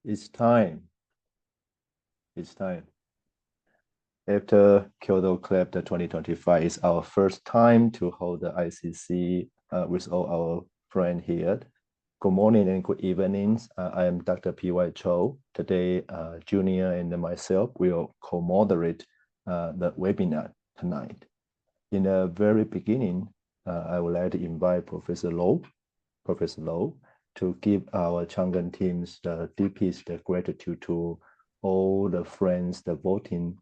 It's time. It's time. After Kyoto Cleft 2025, it's our first time to hold the ICC with all our friends here. Good morning and good evenings. I am Dr. P.Y. Cho. Today, Junior and myself will co-moderate the webinar tonight. In the very beginning, I would like to invite Professor Low, to give our Chang teams the deepest gratitude to all the friends that voting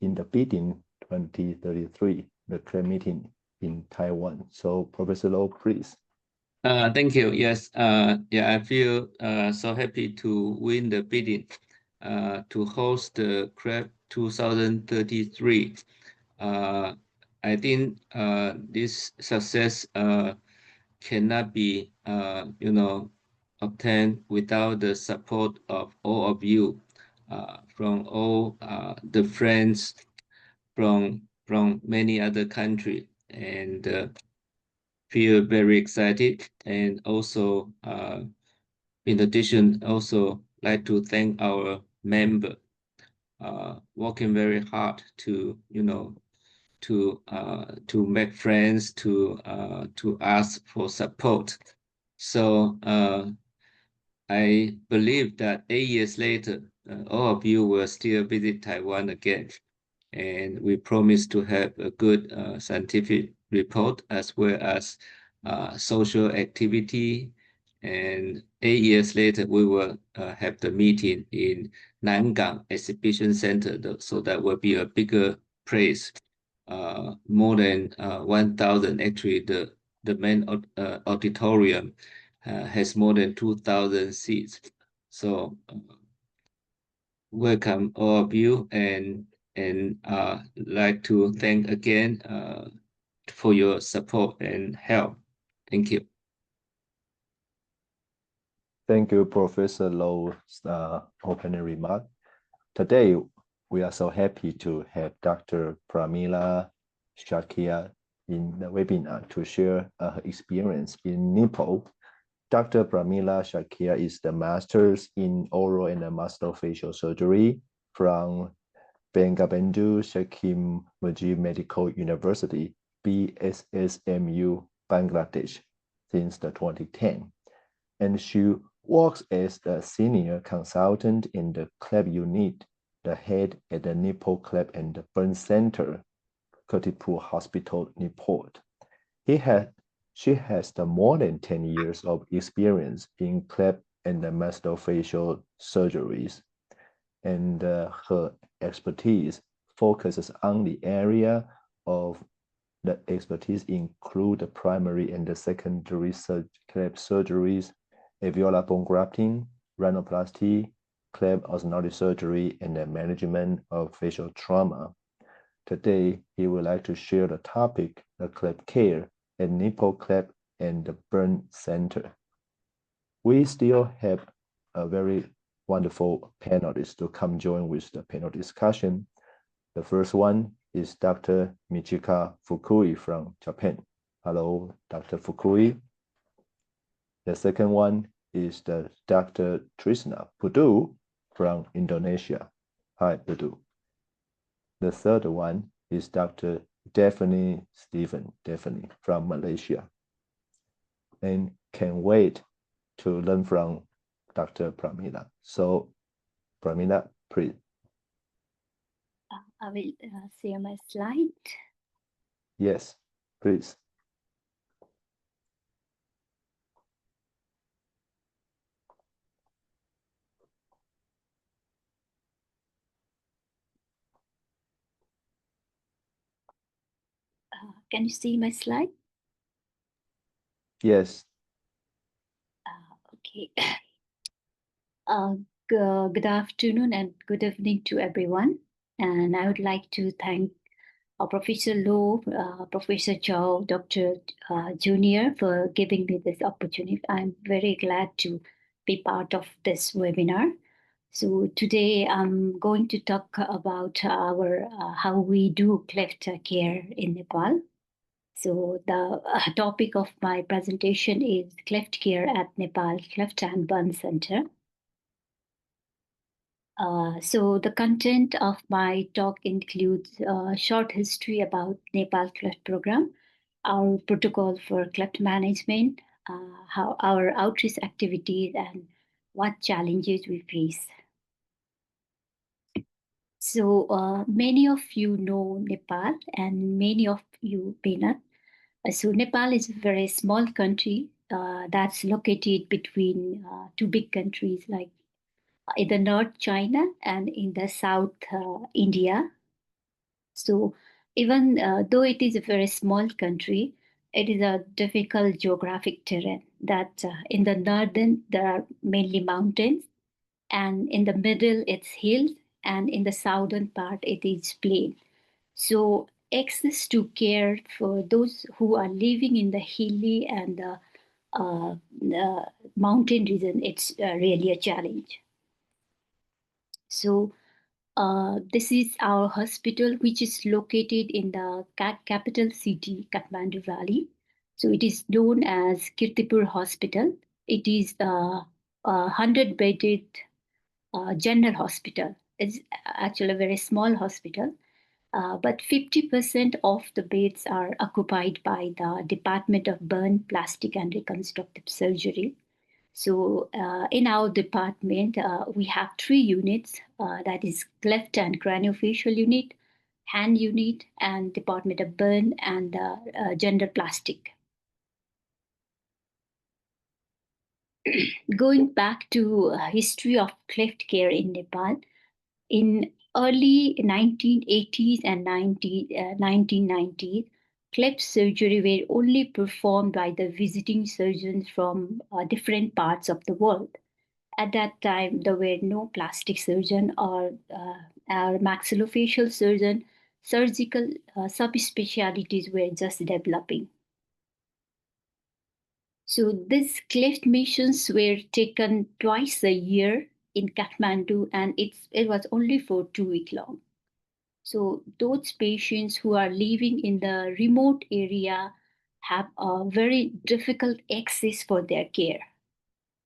in the bidding 2033, the club meeting in Taiwan. So Professor Low, please. Thank you. Yes. I feel so happy to win the bidding to host the Cleft 2033. I think this success cannot be obtained without the support of all of you, from all the friends from many other countries, and feel very excited. And also, in addition, also like to thank our member, working very hard to to make friends, to ask for support. So I believe that 8 years later, all of you will still visit Taiwan again, and we promise to have a good scientific report as well as social activity. And 8 years later, we will have the meeting in Nangang Exhibition Center, so that will be a bigger place, more than 1,000. Actually, the main auditorium has more than 2,000 seats. So welcome all of you, and like to thank again for your support and help. Thank you. Thank you, Professor Low's opening remark. Today, we are so happy to have Dr. Pramila Shakya in the webinar to share her experience in Nepal. Dr. Pramila Shakya is the Master's in Oral and Maxillofacial Surgery from Bangabandhu Shakim Mujib Medical University, BSSMU, Bangladesh, since 2010. And she works as the senior consultant in the Cleft unit, the head at the Nepal Cleft and Burn Center, Kirtipur Hospital, Nepal. She has more than 10 years of experience in cleft and maxillofacial surgeries, and her expertise focuses on the area of the expertise include the primary and the secondary cleft surgeries, alveolar bone grafting, rhinoplasty, cleft orthodontic surgery, and the management of facial trauma. Today, he would like to share the topic, the cleft care at Nepal Cleft and the Burn Center. We still have a very wonderful panelists to come join with the panel discussion. The first one is Dr. Michika Fukui from Japan. Hello, Dr. Fukui. The second one is the Dr. Trisna Pudu from Indonesia. Hi, Pudu. The third one is Dr. Daphne from Malaysia. And can't wait to learn from Dr. Pramila. So, Pramila, please. I will share my slide. Yes, please. Can you see my slide? Yes. Okay. Good afternoon and good evening to everyone. And I would like to thank Professor Low, Professor Chow, Dr. Junior for giving me this opportunity. I'm very glad to be part of this webinar. So today I'm going to talk about our how we do cleft care in Nepal. So the topic of my presentation is cleft care at Nepal Cleft and Burn Center. So the content of my talk includes a short history about Nepal Cleft program, our protocol for cleft management, how our outreach activities, and what challenges we face. So many of you know Nepal, and many of you may not. So Nepal is a very small country that's located between two big countries like in the north China and in the south India. So even though it is a very small country, it is a difficult geographic terrain that in the northern there are mainly mountains, and in the middle it's hills, and in the southern part it is plain. So access to care for those who are living in the hilly and the mountain region, it's really a challenge. So this is our hospital, which is located in the capital city, Kathmandu Valley. So it is known as Kirtipur Hospital. It is a 100-bedded general hospital. It's actually a very small hospital, but 50% of the beds are occupied by the Department of Burn, Plastic and Reconstructive Surgery. So in our department, we have 3 units, that is Cleft and Craniofacial unit, hand unit, and Department of Burn and Gender Plastic. Going back to history of cleft care in Nepal, in early 1980s and 1990s, cleft surgery were only performed by the visiting surgeons from different parts of the world. At that time, there were no plastic surgeon or maxillofacial surgeon. Surgical subspecialties were just developing. So these cleft missions were taken twice a year in Kathmandu, and it was only for 2 weeks long. So those patients who are living in the remote area have a very difficult access for their care.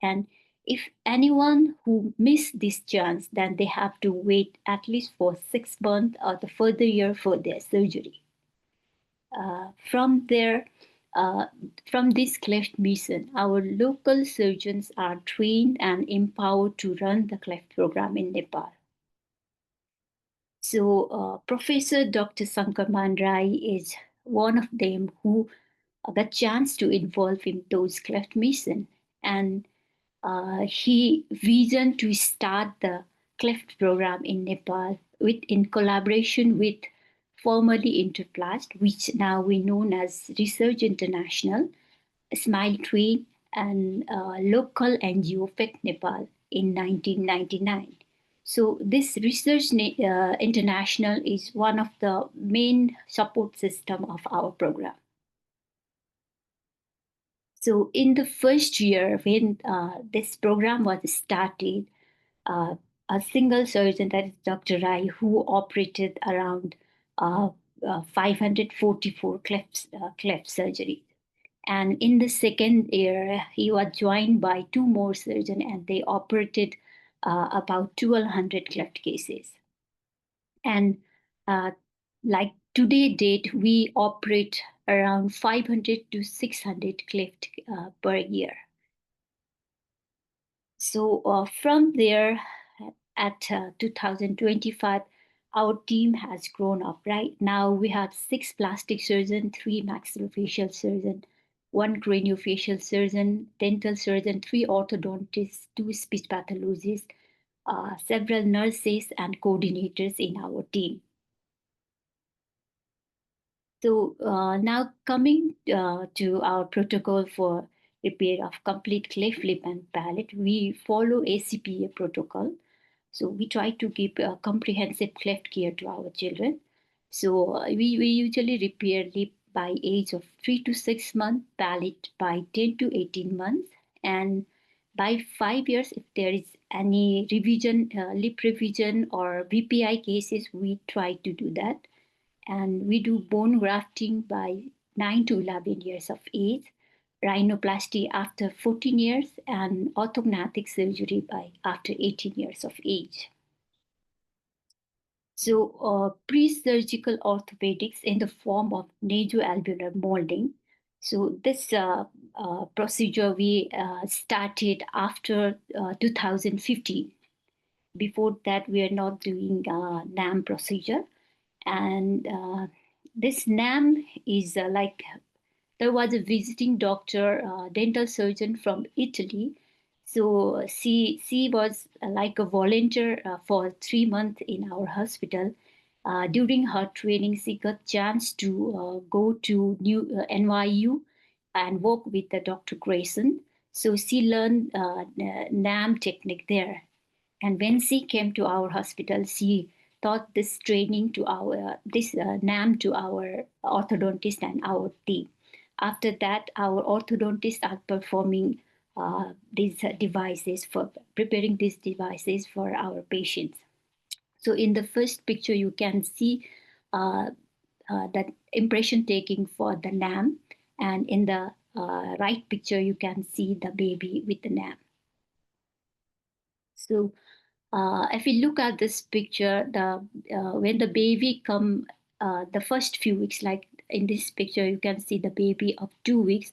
And if anyone who missed this chance, then they have to wait at least for 6 months or the further year for their surgery. From this cleft mission, our local surgeons are trained and empowered to run the cleft program in Nepal. So Professor Dr. Shankar Mandrai is one of them who got chance to involve in those cleft mission, and he visioned to start the Cleft program in Nepal in collaboration with formerly Interplast, which now we know as Research International, Smile Train, and local NGO FEC Nepal in 1999. So this Research International is one of the main support system of our program. So in the first year when this program was started, a single surgeon, that is Dr. Rai, who operated around 544 cleft surgeries. And in the second year, he was joined by 2 more surgeons, and they operated about 1,200 cleft cases. And like today date, we operate around 500 to 600 cleft per year. So from there, at 2025, our team has grown up. Right now, we have 6 plastic surgeons, 3 maxillofacial surgeons, 1 craniofacial surgeon, dental surgeon, 3 orthodontists, 2 speech pathologists, several nurses and coordinators in our team. So now coming to our protocol for repair of complete cleft lip and palate, we follow ACPA protocol. So we try to give comprehensive cleft care to our children. So we usually repair lip by age of 3 to 6 months, palate by 10 to 18 months, and by 5 years, if there is any revision, lip revision or BPI cases, we try to do that. And we do bone grafting by 9 to 11 years of age, rhinoplasty after 14 years, and orthognathic surgery by after 18 years of age. So pre-surgical orthopedics in the form of nasoalveolar molding. So this procedure we started after 2015. Before that, we are not doing NAM procedure. And this NAM is like, there was a visiting doctor, dental surgeon from Italy. So she was like a volunteer for 3 months in our hospital. During her training, she got chance to go to NYU and work with the Dr. Grayson. So she learned NAM technique there. And when she came to our hospital, she taught this training to our this NAM to our orthodontist and our team. After that, our orthodontists are performing these devices for preparing these devices for our patients. So in the first picture, you can see that impression taking for the NAM, and in the right picture, you can see the baby with the NAM. So if we look at this picture, when the baby come, the first few weeks, like in this picture, you can see the baby of 2 weeks.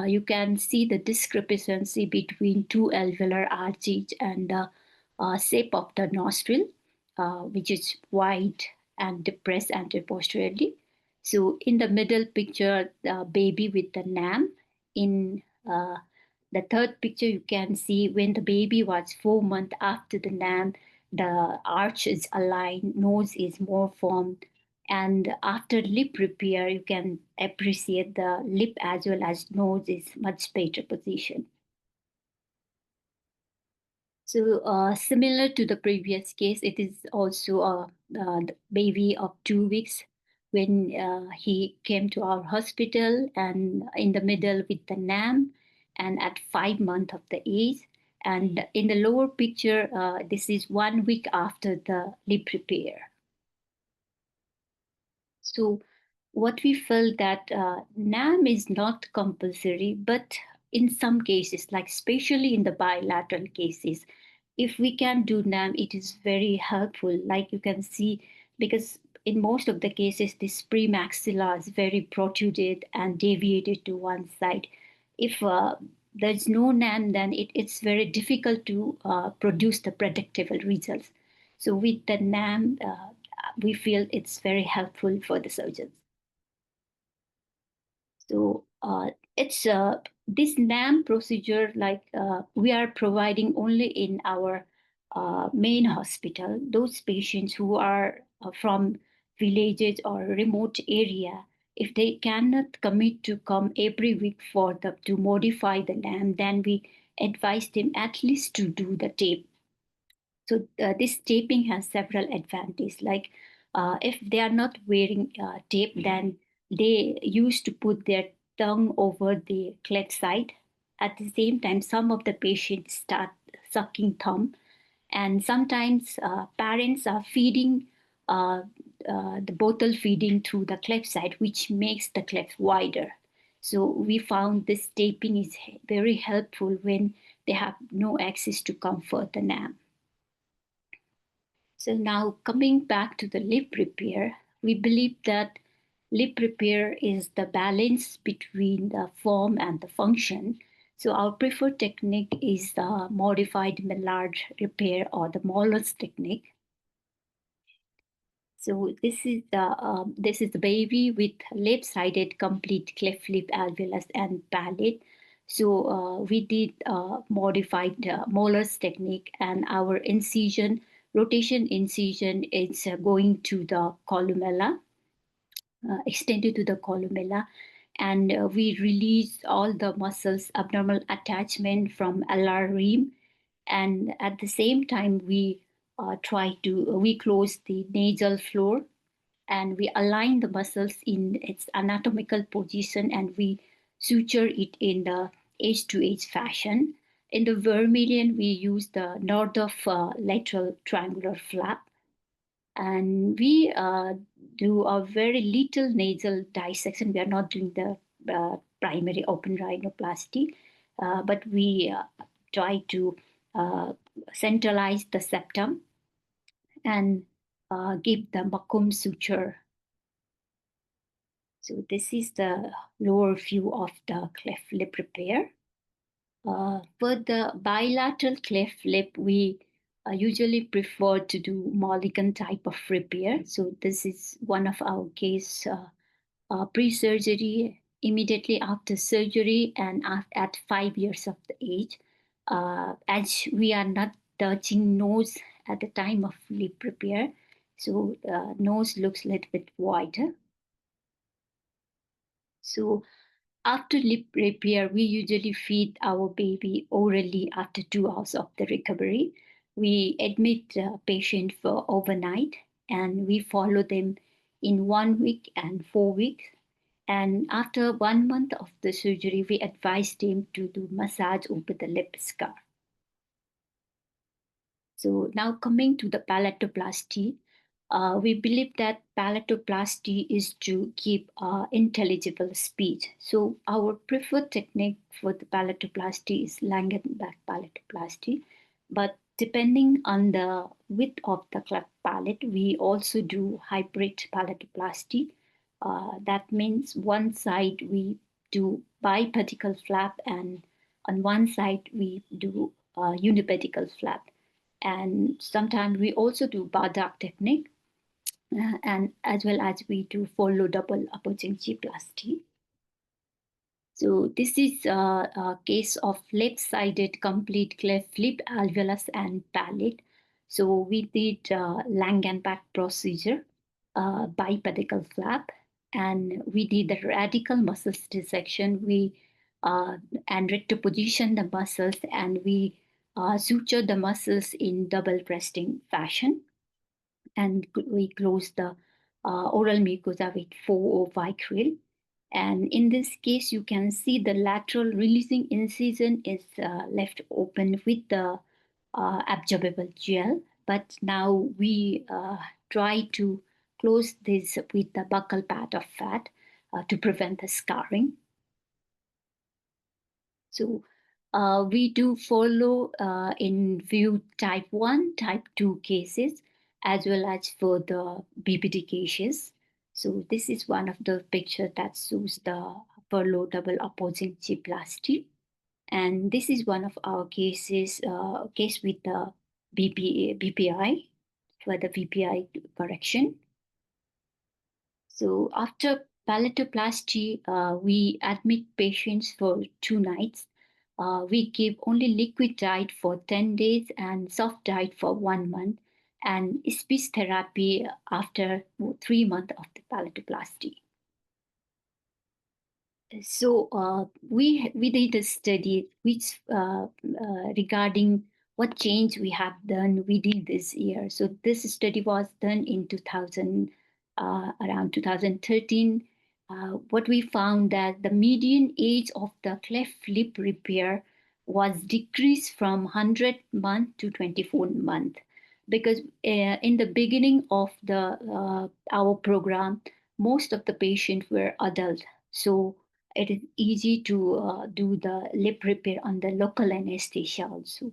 You can see the discrepancy between two alveolar arches and the shape of the nostril, which is wide and depressed anterior-posteriorly. So in the middle picture, the baby with the NAM. In the third picture, you can see when the baby was 4 months after the NAM, the arch is aligned, nose is more formed, and after lip repair, you can appreciate the lip as well as nose is much better position. So similar to the previous case, it is also the baby of 2 weeks when he came to our hospital, and in the middle with the NAM, and at 5 months of the age. And in the lower picture, this is 1 week after the lip repair. So what we felt that NAM is not compulsory, but in some cases, like especially in the bilateral cases, if we can do NAM, it is very helpful. Like you can see, because in most of the cases, this premaxilla is very protruded and deviated to one side. If there's no NAM, then it's very difficult to produce the predictable results. So with the NAM, we feel it's very helpful for the surgeons. So it's this NAM procedure, like we are providing only in our main hospital. Those patients who are from villages or remote area, if they cannot commit to come every week for to modify the NAM, then we advise them at least to do the tape. So this taping has several advantages. Like if they are not wearing tape, then they used to put their tongue over the cleft side. At the same time, some of the patients start sucking thumb, and sometimes parents are feeding the bottle feeding through the cleft side, which makes the cleft wider. So we found this taping is very helpful when they have no access to comfort the NAM. So now coming back to the lip repair, we believe that lip repair is the balance between the form and the function. So our preferred technique is the modified Millard repair or the Moller's technique. So this is the baby with left-sided complete cleft lip, alveolus, and palate. So we did modified Moller's technique, and our incision, rotation incision, is going to the columella, extended to the columella, and we release all the muscles, abnormal attachment from alar rim, and at the same time we we close the nasal floor, and we align the muscles in its anatomical position, and we suture it in the edge to edge fashion. In the vermilion, we use the north of lateral triangular flap, and we do a very little nasal dissection. We are not doing the primary open rhinoplasty, but we try to centralize the septum. And give the Makum suture. So this is the lower view of the cleft lip repair. For the bilateral cleft lip, we usually prefer to do Mulligan type of repair. So this is one of our case pre-surgery, immediately after surgery, and at 5 years of the age. As we are not touching nose at the time of lip repair, so nose looks a little bit wider. So after lip repair, we usually feed our baby orally after 2 hours of the recovery. We admit the patient for overnight and we follow them in 1 week and 4 weeks. And after 1 month of the surgery, we advise them to do massage over the lip scar. So now coming to the palatoplasty, we believe that palatoplasty is to keep intelligible speech. So our preferred technique for the palatoplasty is Langenbach palatoplasty. But depending on the width of the cleft palate, we also do hybrid palatoplasty. That means one side we do bipedical flap and on one side we do unipedical flap. And sometimes we also do Bardak technique and as well as we do follow double apogyngioplasty. So this is a case of left-sided complete cleft lip, alveolus and palate. So we did Langenbach procedure, bipedical flap, and we did the radical muscle dissection. We and rectoposition the muscles, and we suture the muscles in double breasting fashion, and we close the oral mucosa with 4 Vicryl. And in this case, you can see the lateral releasing incision is left open with the absorbable gel. But now we try to close this with the buccal pad of fat to prevent the scarring. So we do follow in view type 1, type 2 cases, as well as for the BPD cases. So this is one of the picture that shows the furlough double apogyngioplasty. And this is one of our cases, case with the BPI for the BPI correction. So after palatoplasty, we admit patients for 2 nights. We give only liquid diet for 10 days and soft diet for 1 month, and speech therapy after 3 months of the palatoplasty. So we did a study which regarding what change we have done within this year. So this study was done in around 2013. What we found that the median age of the cleft lip repair was decreased from 100 month to 24 month, because in the beginning of the our program, most of the patients were adult. So it is easy to do the lip repair on the local anesthesia also.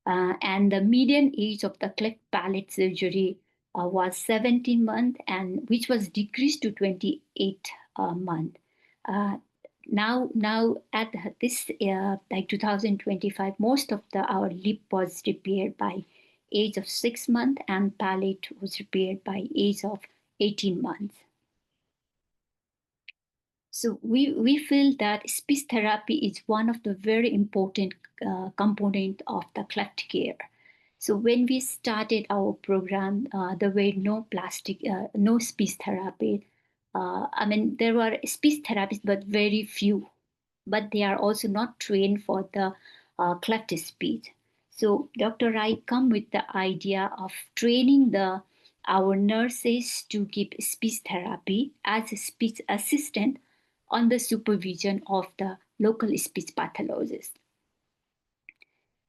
And the median age of the cleft palate surgery was 17 months, and which was decreased to 28 months. Now at this like 2025, most of our lip was repaired by age of 6 months, and palate was repaired by age of 18 months. So we feel that speech therapy is one of the very important component of the cleft care. So when we started our program, there were no speech therapy. I mean, there were speech therapists, but very few. But they are also not trained for the cleft speech. So Dr. Rai come with the idea of training our nurses to give speech therapy as a speech assistant on the supervision of the local speech pathologist.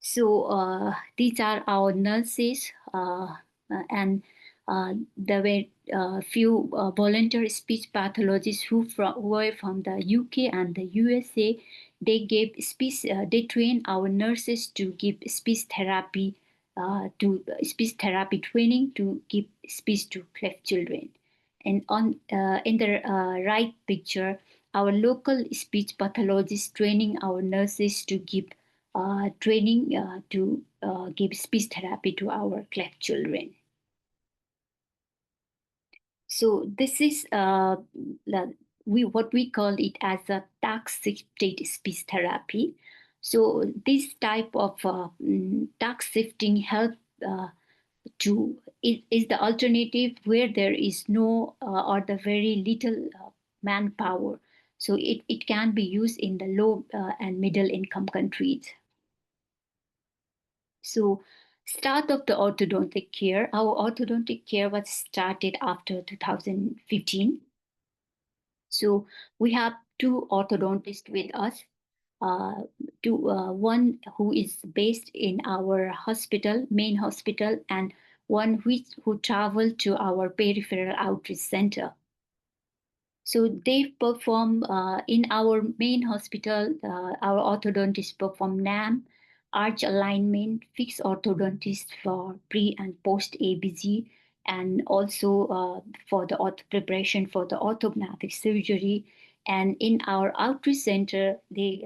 So these are our nurses, and there were few volunteer speech pathologists who were from the UK and the USA. They gave speech. They trained our nurses to give speech therapy to speech therapy training to give speech to cleft children. And on in the right picture, our local speech pathologist training our nurses to give training to give speech therapy to our cleft children. So this is what we call it as a task-shifted speech therapy. So this type of task shifting help to it is the alternative where there is no or the very little manpower. So it can be used in the low and middle income countries. So start of the orthodontic care. Our orthodontic care was started after 2015. So we have two orthodontists with us. One who is based in our hospital, main hospital, and one who traveled to our peripheral outreach center. So they perform in our main hospital, our orthodontists perform NAM, arch alignment, fixed orthodontist for pre and post ABG, and also for the preparation for the orthognathic surgery. And in our outreach center, they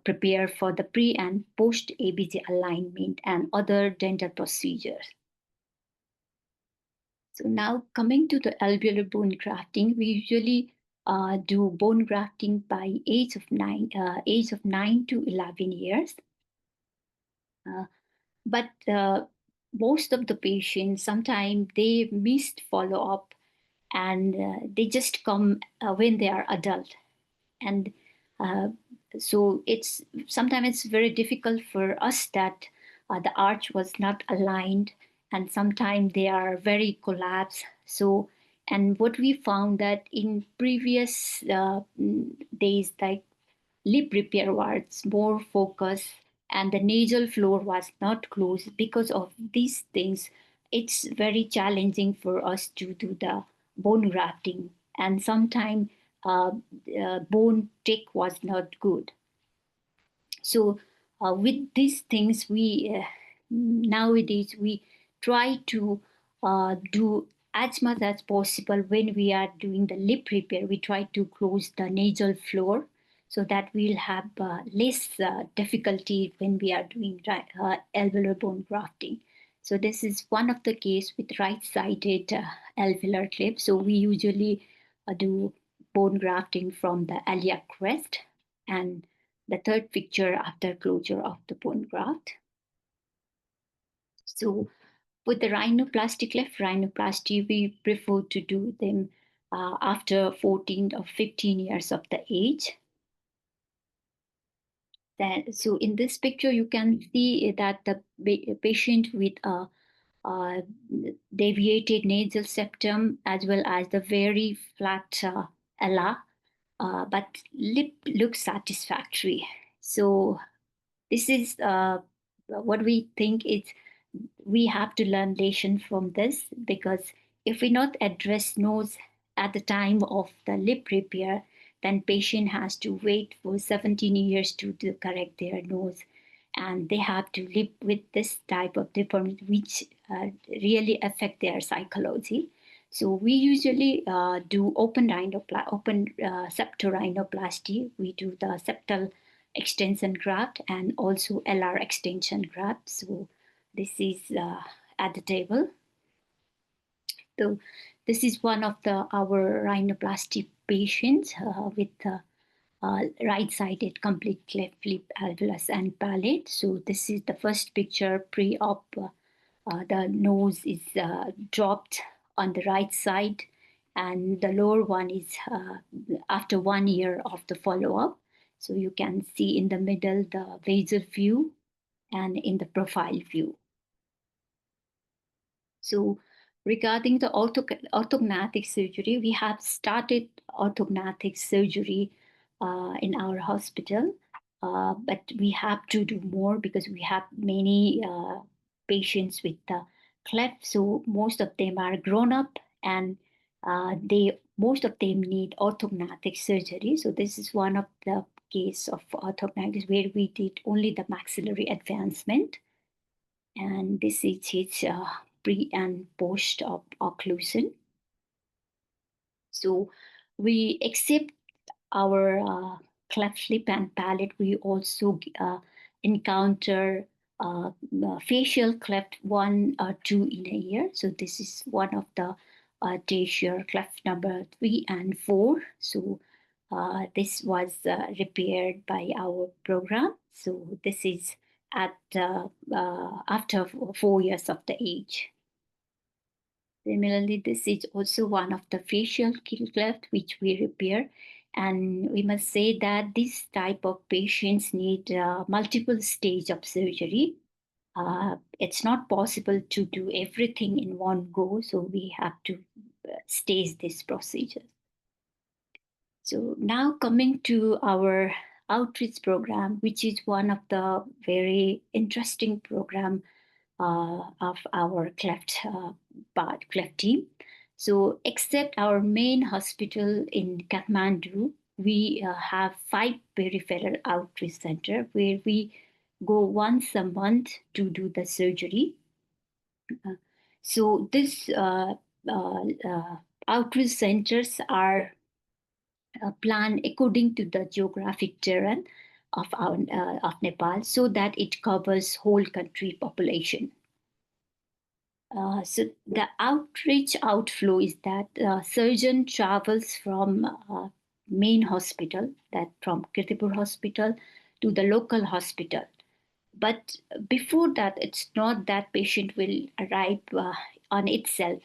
prepare for the pre and post ABG alignment and other dental procedures. So now coming to the alveolar bone grafting, we usually do bone grafting by age of 9 to 11 years. But most of the patients, sometimes they missed follow-up and they just come when they are adult. And so sometimes it's very difficult for us that the arch was not aligned and sometimes they are very collapsed. So, and what we found that in previous days, like lip repair was more focused and the nasal floor was not closed. Because of these things, it's very challenging for us to do the bone grafting, and sometimes bone tick was not good. So with these things, we nowadays we try to do as much as possible. When we are doing the lip repair, we try to close the nasal floor so that we'll have less difficulty when we are doing alveolar bone grafting. So this is one of the case with right-sided alveolar clip. So we usually do bone grafting from the iliac crest, and the third picture after closure of the bone graft. So with the rhinoplasty cleft rhinoplasty, we prefer to do them after 14 or 15 years of the age. So in this picture, you can see that the patient with a deviated nasal septum as well as the very flat ala, but lip looks satisfactory. So this is what we think is we have to learn lesson from this, because if we not address nose at the time of the lip repair, then patient has to wait for 17 years to correct their nose, and they have to live with this type of deformity, which really affect their psychology. So we usually do open septal rhinoplasty. We do the septal extension graft and also LR extension graft. So this is at the table. So this is one of our rhinoplasty patients with right-sided complete cleft lip, alveolus, and palate. So this is the first picture pre-op. The nose is dropped on the right side, and the lower one is after 1 year of the follow-up. So you can see in the middle the basal view and in the profile view. So regarding the orthognathic surgery, we have started orthognathic surgery in our hospital, but we have to do more because we have many patients with cleft. So most of them are grown up, and most of them need orthognathic surgery. So this is one of the case of orthognathic where we did only the maxillary advancement. And this is his pre and post occlusion. So we accept our cleft lip and palate. We also encounter facial cleft 1 or 2 in a year. So this is one of the facial cleft number 3 and 4. So this was repaired by our program. So this is at after 4 years of the age. Similarly, this is also one of the facial cleft which we repair. And we must say that this type of patients need multiple stage of surgery. It's not possible to do everything in one go, so we have to stage this procedure. So now coming to our outreach program, which is one of the very interesting program of our cleft cleft team. So except our main hospital in Kathmandu, we have 5 peripheral outreach center where we go once a month to do the surgery. So this outreach centers are planned according to the geographic terrain of Nepal, so that it covers whole country population. So the outreach outflow is that surgeon travels from main hospital, that from Kirtipur hospital, to the local hospital. But before that, it's not that patient will arrive on itself.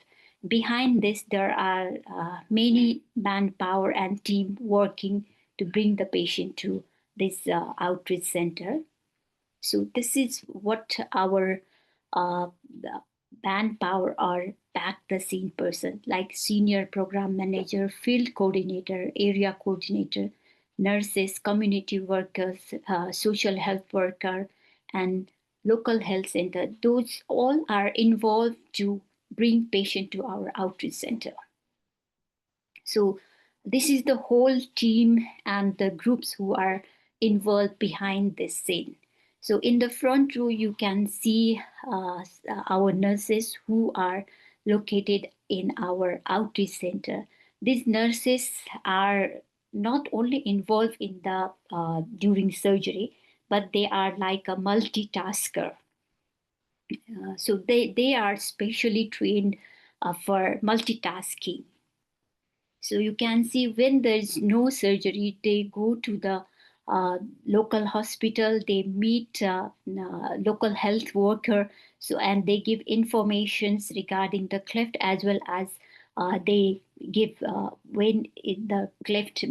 Behind this, there are many manpower and team working to bring the patient to this outreach center. So this is what our uh, manpower are back the scene person, like senior program manager, field coordinator, area coordinator, nurses, community workers, social health worker, and local health center. Those all are involved to bring patient to our outreach center. So this is the whole team and the groups who are involved behind this scene. So in the front row, you can see our nurses who are located in our outreach center. These nurses are not only involved in the during surgery, but they are like a multitasker. So they are specially trained for multitasking. So you can see when there's no surgery, they go to the local hospital, they meet local health worker, so and they give informations regarding the cleft, as well as they give when the cleft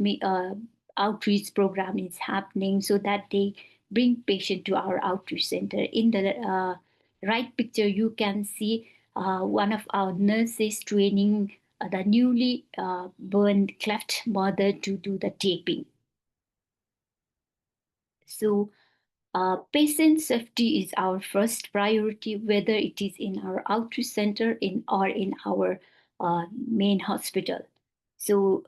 outreach program is happening, so that they bring patient to our outreach center. In the right picture, you can see one of our nurses training the newly burned cleft mother to do the taping. So patient safety is our first priority, whether it is in our outreach center or in our main hospital. So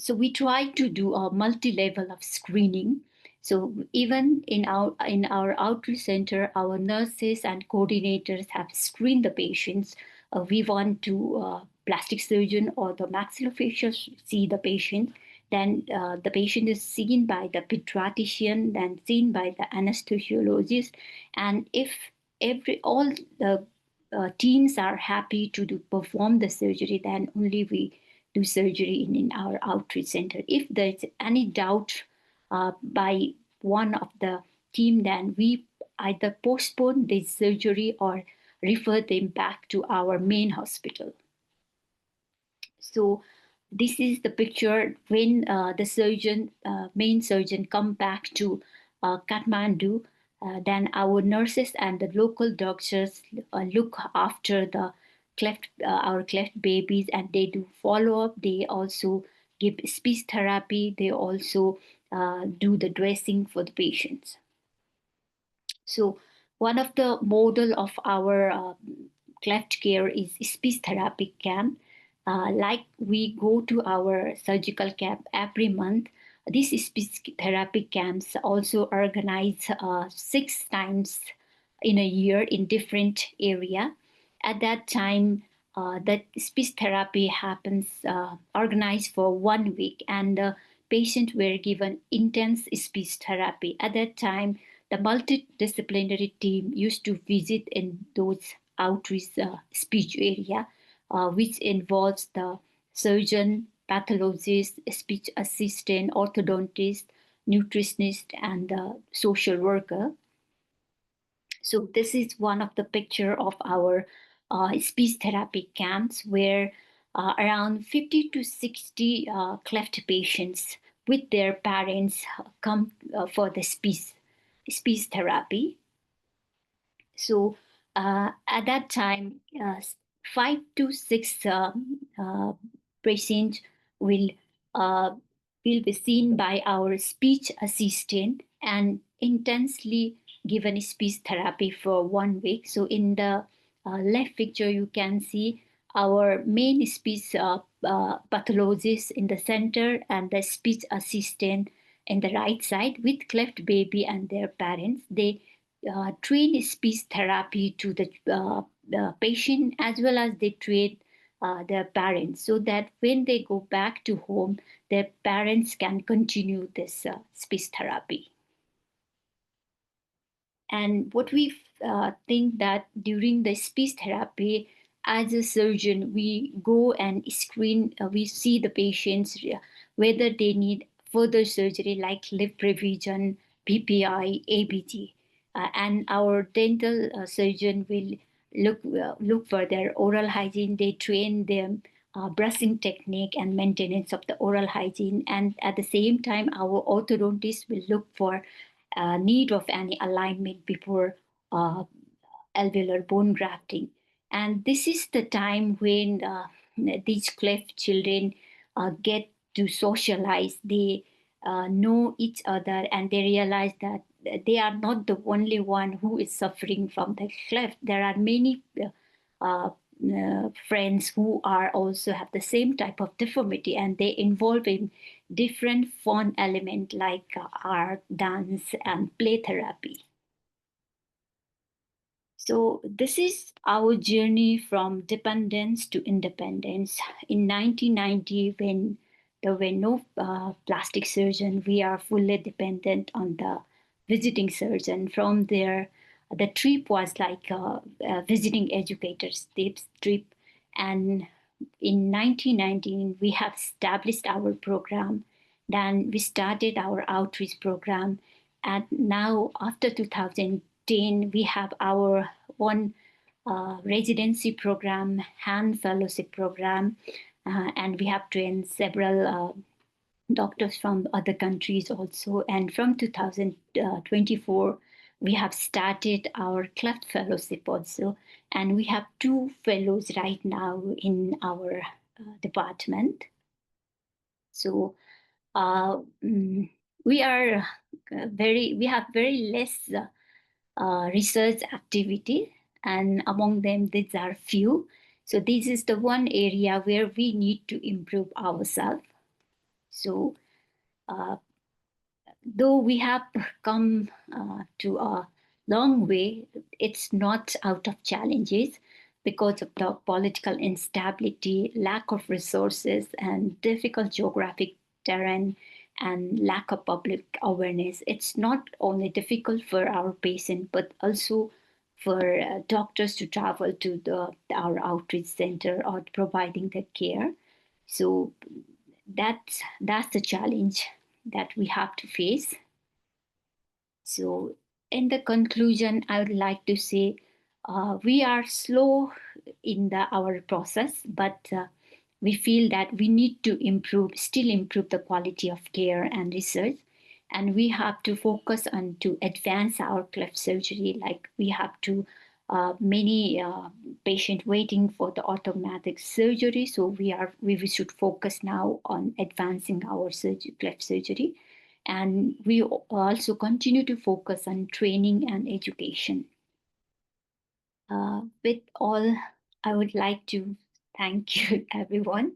we try to do a multi-level of screening. So even in our outreach center, our nurses and coordinators have screened the patients. We want to plastic surgeon or the maxillofacial see the patient. Then the patient is seen by the pediatrician, then seen by the anesthesiologist, and if all the teams are happy to perform the surgery, then only we do surgery in our outreach center. If there's any doubt by one of the team, then we either postpone the surgery or refer them back to our main hospital. So this is the picture when the main surgeon come back to Kathmandu. Then our nurses and the local doctors look after the our cleft babies, and they do follow up. They also give speech therapy. They also do the dressing for the patients. So one of the model of our cleft care is speech therapy camp. Like we go to our surgical camp every month. These speech therapy camps also organize 6 times in a year in different area. At that time, the speech therapy happens organized for 1 week, and the patients were given intense speech therapy. At that time, the multidisciplinary team used to visit in those outreach speech area, which involves the surgeon, pathologist, speech assistant, orthodontist, nutritionist, and the social worker. So this is one of the picture of our speech therapy camps where around 50 to 60 cleft patients with their parents come for the speech therapy. So at that time, 5 to 6 patients will uh, will be seen by our speech assistant and intensely given speech therapy for 1 week. So in the left picture, you can see our main speech pathologist in the center and the speech assistant in the right side with cleft baby and their parents. They train speech therapy to the patient as well as they train their parents so that when they go back to home, their parents can continue this speech therapy. And what we think that during the speech therapy, as a surgeon, we go and screen, we see the patients whether they need further surgery like lip revision, PPI, ABG. And our dental surgeon will look for their oral hygiene. They train them brushing technique and maintenance of the oral hygiene. And at the same time, our orthodontist will look for need of any alignment before alveolar bone grafting. And this is the time when these cleft children get to socialize. They know each other and they realize that they are not the only one who is suffering from the cleft. There are many friends who are also have the same type of deformity, and they involve in different fun element like art, dance, and play therapy. So this is our journey from dependence to independence. In 1990, when there were no plastic surgeon, we are fully dependent on the visiting surgeon. From there, the trip was like a visiting educators trip. And in 1919, we have established our program. Then we started our outreach program. And now, after 2010, we have our own residency program, hand fellowship program, and we have trained several doctors from other countries also. And from 2024, we have started our Cleft Fellowship also. And we have 2 fellows right now in our department. So we are we have very less research activity, and among them these are few. So this is the one area where we need to improve ourselves. So though we have come to a long way, it's not out of challenges because of the political instability, lack of resources, and difficult geographic terrain, and lack of public awareness. It's not only difficult for our patient, but also for doctors to travel to our outreach center or providing the care. So that's the challenge that we have to face. So, in the conclusion, I would like to say we are slow in our process, but we feel that we need to still improve the quality of care and research. And we have to focus on to advance our cleft surgery. Like we have to many patients waiting for the automatic surgery. So we should focus now on advancing our cleft surgery. And we also continue to focus on training and education. With all, I would like to thank you, everyone.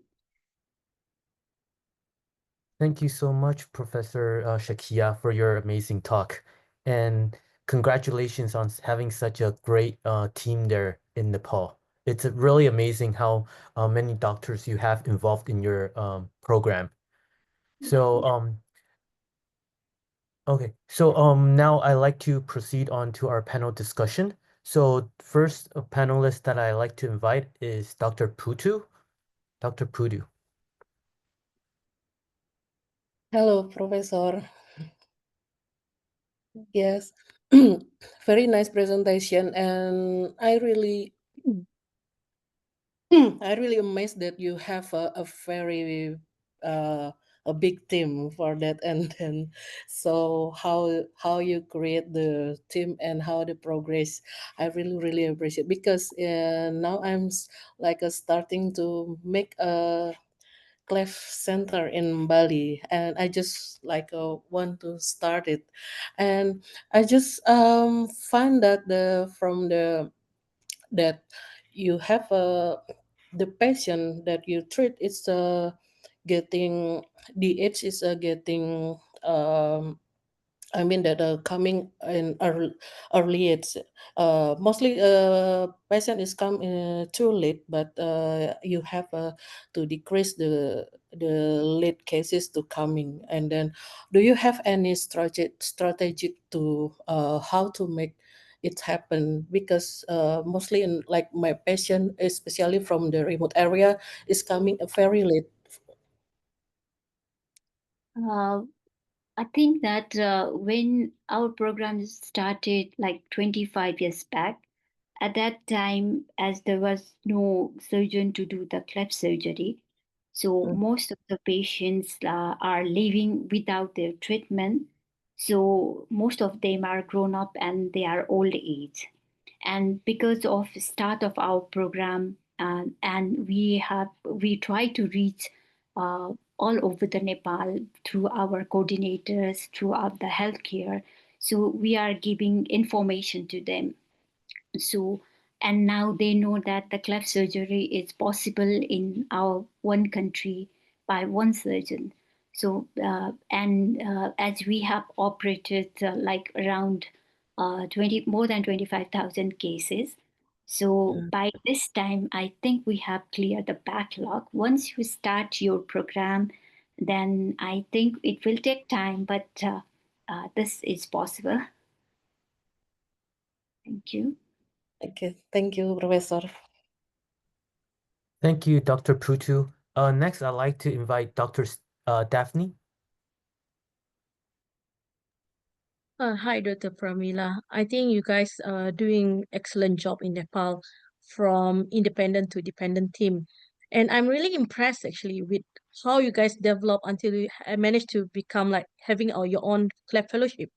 Thank you so much, Professor Shakya, for your amazing talk. And congratulations on having such a great team there in Nepal. It's really amazing how many doctors you have involved in your program. So okay, so now I like to proceed on to our panel discussion. So first panelist that I like to invite is Dr. Putu. Dr. Putu. Hello, Professor. Yes, very nice presentation, and I really amazed that you have a very a big team for that, and then so how you create the team and how the progress. I really appreciate, because now like starting to make a Cleft Center in Bali, and I just like want to start it, and I just find that that you have the patient that you treat is getting the age is getting I mean that coming in early age. Mostly patient is come too late, but you have to decrease the late cases to coming. And then, do you have any strategic to how to make it happen? Because mostly in like my patient, especially from the remote area, is coming very late. I think that when our program started like 25 years back, at that time, as there was no surgeon to do the cleft surgery, so most of the patients are living without their treatment. So most of them are grown up and they are old age. And because of start of our program, and we try to reach all over the Nepal through our coordinators, throughout the healthcare. So we are giving information to them. So, and now they know that the cleft surgery is possible in our one country by one surgeon. So, as we have operated like around 20 more than 25,000 cases. So by this time, I think we have cleared the backlog. Once you start your program, then I think it will take time, but this is possible. Thank you. Okay, thank you, Professor. Thank you, Dr. Putu. Next, I'd like to invite Dr. Daphne. Hi, Dr. Pramila. I think you guys are doing excellent job in Nepal, from independent to dependent team. And I'm really impressed actually with how you guys develop until you managed to become like having your own Cleft fellowship.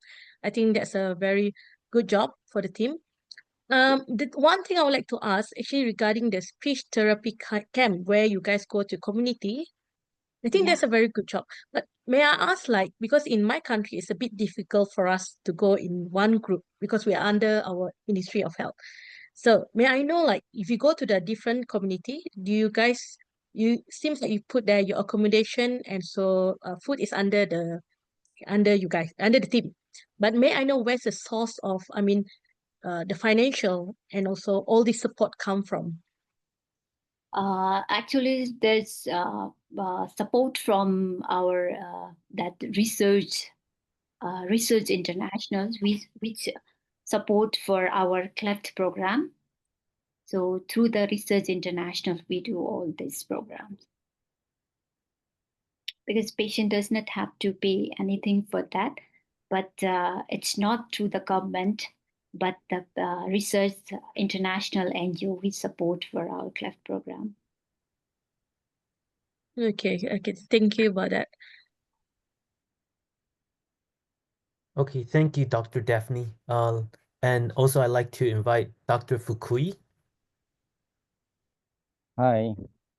I think that's a very good job for the team. The one thing I would like to ask actually regarding the speech therapy camp where you guys go to community. I think that's a very good job. But may I ask, like, because in my country, it's a bit difficult for us to go in one group because we are under our Ministry of Health. So may I know, like, if you go to the different community, do you guys, you seems like you put there your accommodation, and so food is under you guys, under the team. But may I know where's the source of, I mean, the financial and also all the support come from? Actually, there's support from our that research internationals, which support for our Cleft program. So through the research internationals, we do all these programs because patient does not have to pay anything for that, but it's not through the government, but the research international NGO we support for our Cleft program. Okay, thank you about that. Okay, thank you, Dr. Daphne. And also I'd like to invite Dr. Fukui. Hi,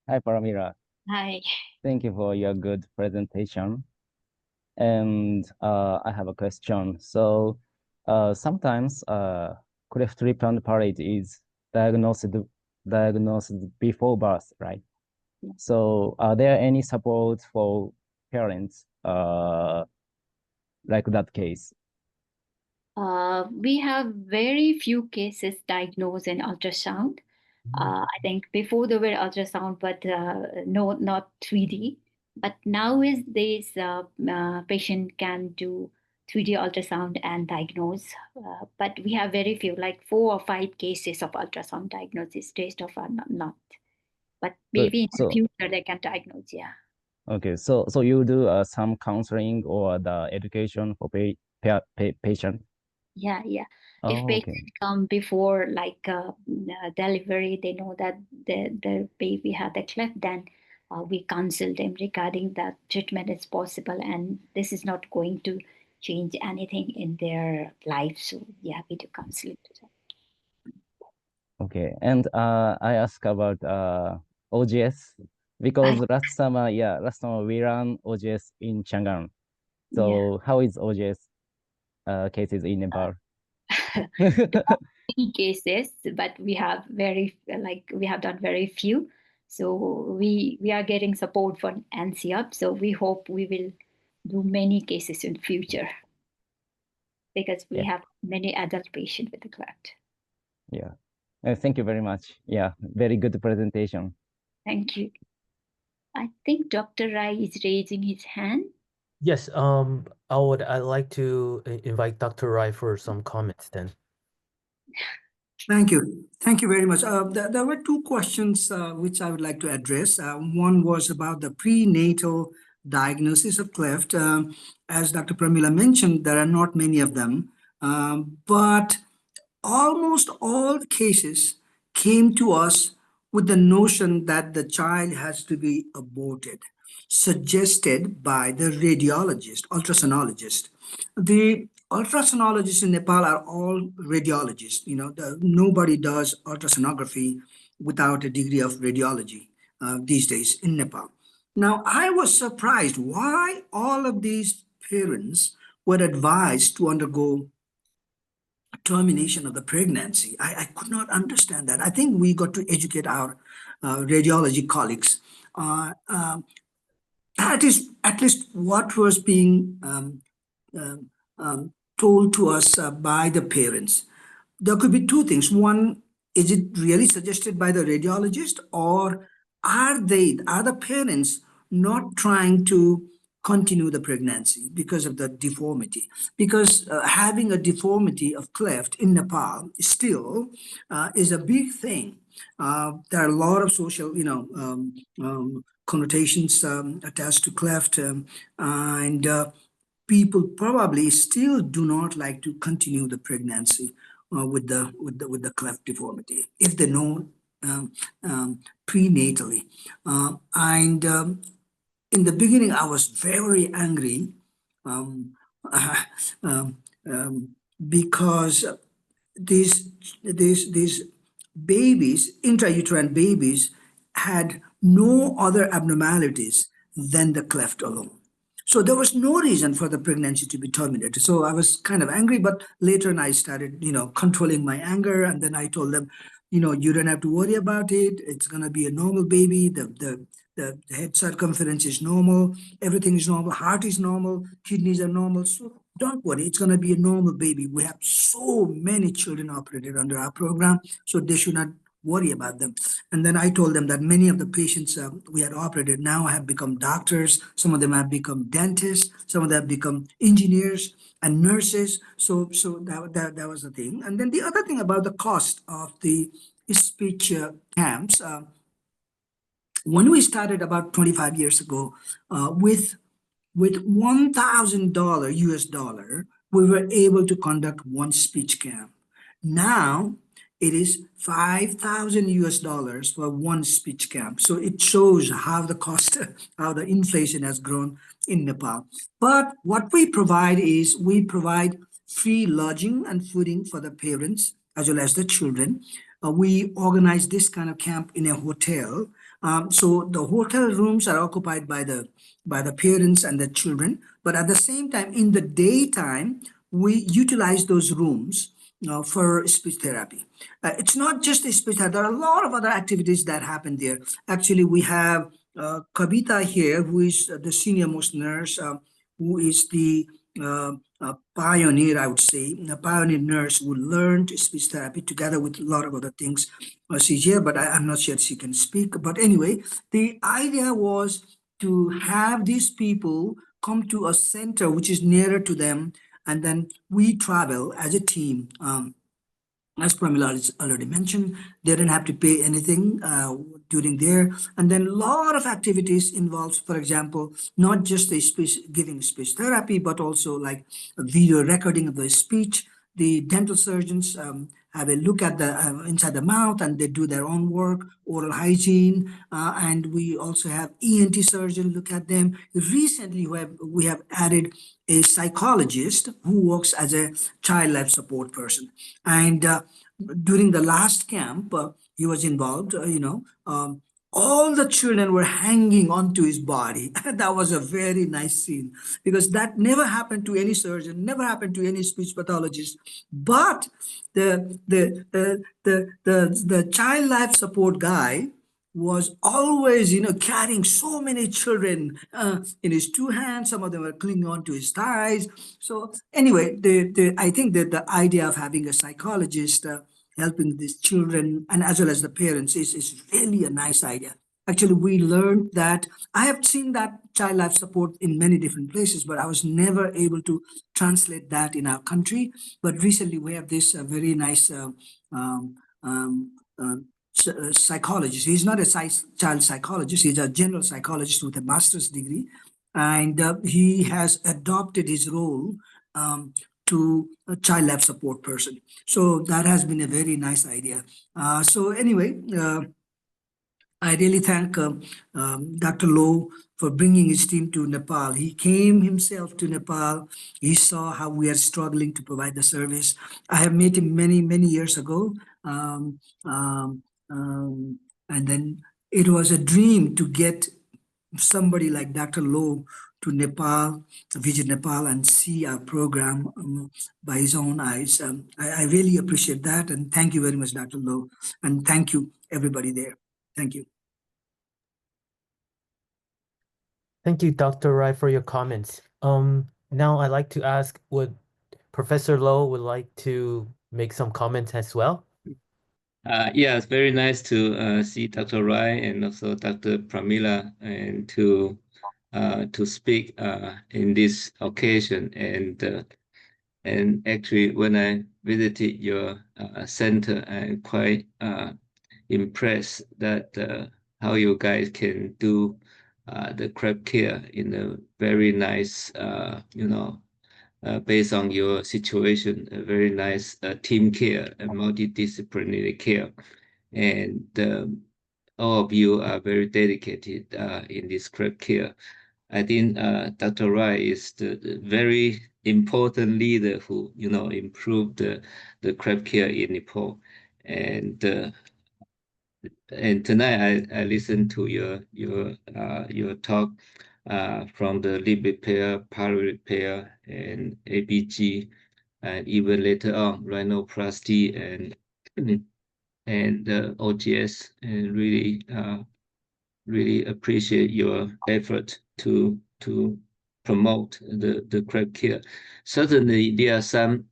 Pramila. Hi. Thank you for your good presentation. And I have a question. So sometimes cleft lip and palate is diagnosed before birth, right? So are there any support for parents like that case? We have very few cases diagnosed in ultrasound. I think before there were ultrasound, but no, not 3D. But nowadays, patient can do 3D ultrasound and diagnose. But we have very few, like 4 or 5 cases of ultrasound diagnosis. Rest of are not. But maybe in the future they can diagnose. Yeah. Okay, so you do some counseling or the education for patient? Yeah. If Oh, patient okay. come before like delivery, they know that the baby had a cleft, then we counsel them regarding that treatment is possible and this is not going to change anything in their life. So yeah, we do counseling to them. Okay, and I ask about OGS because last summer we ran OGS in Chang'an. So how is OGS cases in Nepal? Many cases, but we have done very few. So we are getting support from NCUP. So we hope we will do many cases in future because we have many adult patients with the cleft. Yeah. Thank you very much. Yeah, very good presentation. Thank you. I think Dr. Rai is raising his hand. Yes, I'd like to invite Dr. Rai for some comments then. Thank you. Thank you very much. There were 2 questions which I would like to address. One was about the prenatal diagnosis of cleft. As Dr. Pramila mentioned, there are not many of them, but almost all cases came to us with the notion that the child has to be aborted, suggested by the radiologist, ultrasonologist. The ultrasonologists in Nepal are all radiologists. Nobody does ultrasonography without a degree of radiology these days in Nepal. Now, I was surprised why all of these parents were advised to undergo termination of the pregnancy. I could not understand that. I think we got to educate our radiology colleagues. That is at least what was being told to us by the parents. There could be 2 things. One, is it really suggested by the radiologist, or are the parents not trying to continue the pregnancy because of the deformity? Because having a deformity of cleft in Nepal still is a big thing. There are a lot of social, connotations attached to cleft, and people probably still do not like to continue the pregnancy with the cleft deformity if they know prenatally. And in the beginning, I was very angry because these babies, intrauterine babies, had no other abnormalities than the cleft alone. So there was no reason for the pregnancy to be terminated. So I was kind of angry, but later on I started, controlling my anger, and then I told them, you don't have to worry about it. It's going to be a normal baby. The head circumference is normal. Everything is normal. Heart is normal. Kidneys are normal. So don't worry. It's going to be a normal baby. We have so many children operated under our program, so they should not worry about them. And then I told them that many of the patients we had operated now have become doctors. Some of them have become dentists. Some of them have become engineers and nurses. So that was the thing. And then the other thing about the cost of the speech camps, when we started about 25 years ago with $1,000 US dollar, we were able to conduct 1 speech camp. Now it is 5,000 US dollars for 1 speech camp. So it shows how the cost, how the inflation has grown in Nepal. But what we provide is we provide free lodging and fooding for the parents as well as the children. We organize this kind of camp in a hotel. So the hotel rooms are occupied by the parents and the children, but at the same time, in the daytime, we utilize those rooms for speech therapy. It's not just a speech therapy. There are a lot of other activities that happen there. Actually, we have Kavita here, who is the senior most nurse, who is the a pioneer, I would say, a pioneer nurse who learned speech therapy together with a lot of other things. She's here, but I'm not sure she can speak. But anyway, the idea was to have these people come to a center which is nearer to them, and then we travel as a team. As Pramila already mentioned, they didn't have to pay anything during there. And then a lot of activities involves, for example, not just the speech, giving speech therapy, but also like a video recording of the speech. The dental surgeons have a look at the inside the mouth, and they do their own work, oral hygiene, and we also have ENT surgeon look at them. Recently, we have added a psychologist who works as a child life support person. And during the last camp, he was involved, all the children were hanging onto his body. That was a very nice scene because that never happened to any surgeon, never happened to any speech pathologist. But the child life support guy was always, carrying so many children in his two hands. Some of them were clinging on to his thighs. So anyway, I think that the idea of having a psychologist helping these children and as well as the parents is really a nice idea. Actually, we learned that I have seen that child life support in many different places, but I was never able to translate that in our country. But recently, we have this very nice um, um, psychologist. He's not a child psychologist, he's a general psychologist with a master's degree. And he has adopted his role to a child life support person. So that has been a very nice idea. So anyway, I really thank Dr. Low for bringing his team to Nepal. He came himself to Nepal. He saw how we are struggling to provide the service. I have met him many, many years ago. Um, um, and then it was a dream to get somebody like Dr. Low to Nepal, visit Nepal and see our program by his own eyes. I really appreciate that. And thank you very much, Dr. Low. And thank you, everybody there. Thank you. Thank you, Dr. Rai, for your comments. Now I'd like to ask, would Professor Low would like to make some comments as well? Yeah, it's very nice to see Dr. Rai and also Dr. Pramila and to speak in this occasion. And actually, when I visited your center, I'm quite impressed that how you guys can do the crab care in a very nice, based on your situation, a very nice team care and multidisciplinary care. And all of you are very dedicated in this crab care. I think Dr. Rai is the very important leader who, improved the crab care in Nepal. And tonight I listened to your talk from the lip repair, palate repair, and ABG, and even later on rhinoplasty and OGS, and really appreciate your effort to promote the crab care. Certainly, there are some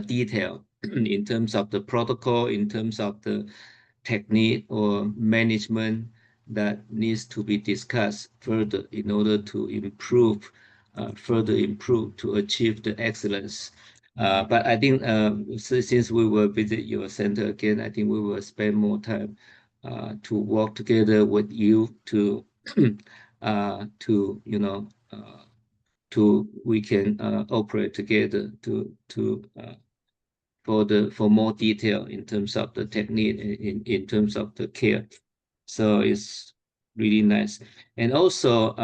detail in terms of the protocol, in terms of the technique or management that needs to be discussed further in order to further improve to achieve the excellence. But I think since we will visit your center again, I think we will spend more time to work together with you to we can operate together for more detail in terms of the technique, in terms of the care. So it's really nice. And also,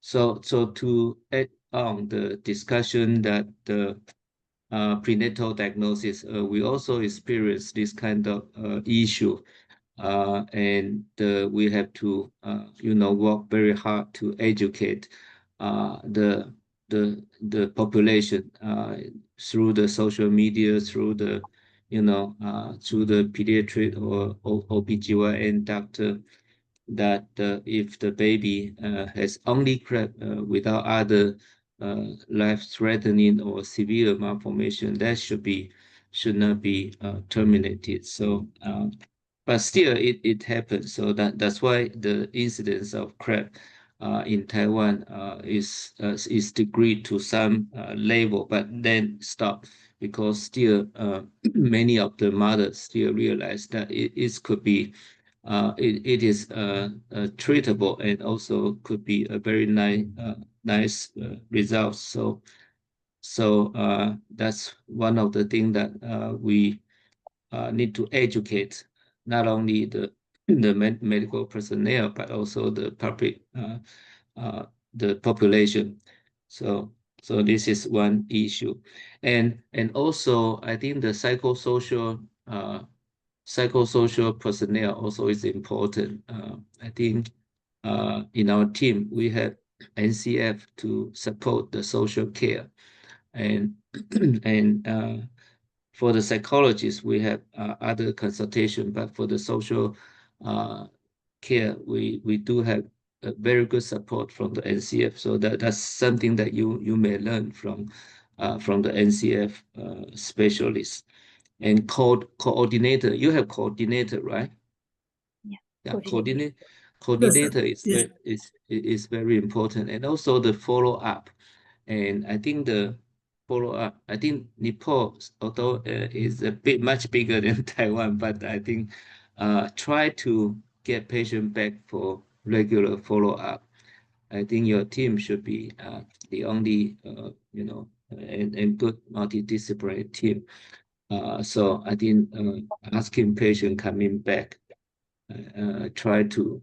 so to add on the discussion that the prenatal diagnosis, we also experience this kind of issue, and we have to, work very hard to educate the population through the social media, through the through the pediatric or OBGYN doctor, that if the baby has only cleft without other life-threatening or severe malformation, that should not be terminated. So, but still, it happens. So that's why the incidence of cleft in Taiwan is decreased to some level, but then stop, because still many of the mothers still realize that it could be it is treatable, and also could be a very nice result. So that's one of the things that we need to educate not only the medical personnel, but also the public, the population. So this is one issue, and also I think the psychosocial personnel also is important. I think in our team we have NCF to support the social care, and and for the psychologists we have other consultation, but for the social care we do have a very good support from the NCF. So that's something that you may learn from the NCF specialists. And coordinator, you have coordinator, right? Yeah, coordinator is very important, and also the follow-up. And I think the follow-up, I think Nepal, although is a bit much bigger than Taiwan, but I think try to get patient back for regular follow-up. I think your team should be the only and good multidisciplinary team. So I think asking patient coming back, try to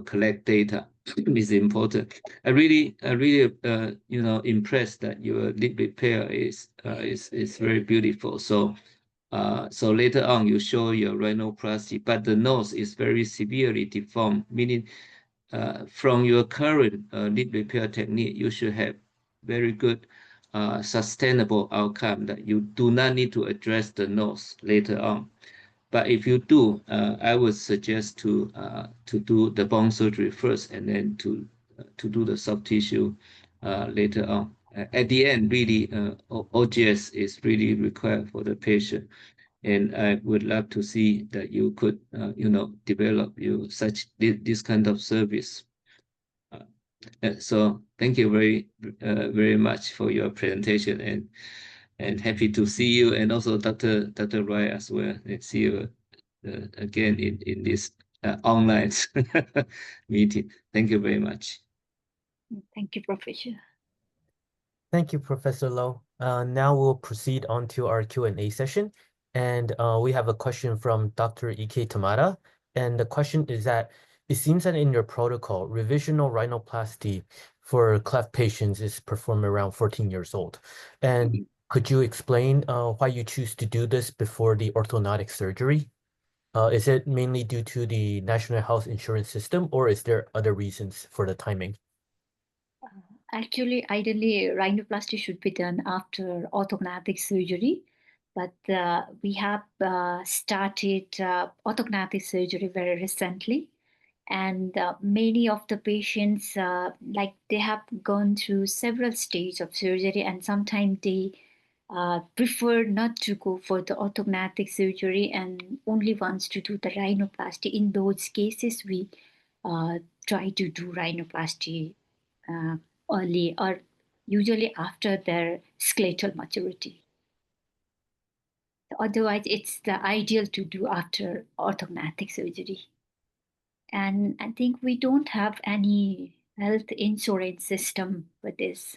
collect data is important. I really impressed that your lip repair is very beautiful. So so later on you show your rhinoplasty, but the nose is very severely deformed, meaning from your current lip repair technique, you should have very good sustainable outcome, that you do not need to address the nose later on. But if you do, I would suggest to do the bone surgery first, and then to do the soft tissue later on. At the end, really, OGS is really required for the patient, and I would love to see that you could, develop this kind of service. So thank you very much for your presentation, and happy to see you, and also Dr. Roy as well, and see you again in this online meeting. Thank you very much. Thank you, Professor. Thank you, Professor Low. Now we'll proceed on to our Q&A session. And we have a question from Dr. Ike Tamada. And the question is that it seems that in your protocol, revisional rhinoplasty for cleft patients is performed around 14 years old. And could you explain why you choose to do this before the orthodontic surgery? Is it mainly due to the National Health Insurance System, or is there other reasons for the timing? Actually, ideally, rhinoplasty should be done after orthodontic surgery, but we have started orthodontic surgery very recently, and many of the patients, they have gone through several stages of surgery, and sometimes they prefer not to go for the orthodontic surgery and only wants to do the rhinoplasty. In those cases, we try to do rhinoplasty early, or usually after their skeletal maturity. Otherwise, it's the ideal to do after orthodontic surgery. And I think we don't have any health insurance system for this.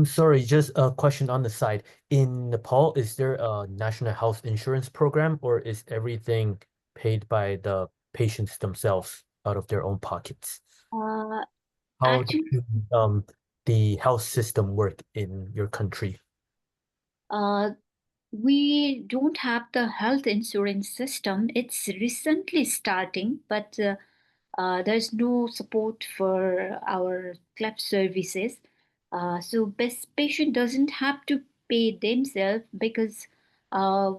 Sorry, just a question on the side. In Nepal, is there a national health insurance program, or is everything paid by the patients themselves out of their own pockets? How Actually, does the health system work in your country? We don't have the health insurance system. It's recently starting, but there's no support for our cleft services. So best patient doesn't have to pay themselves, because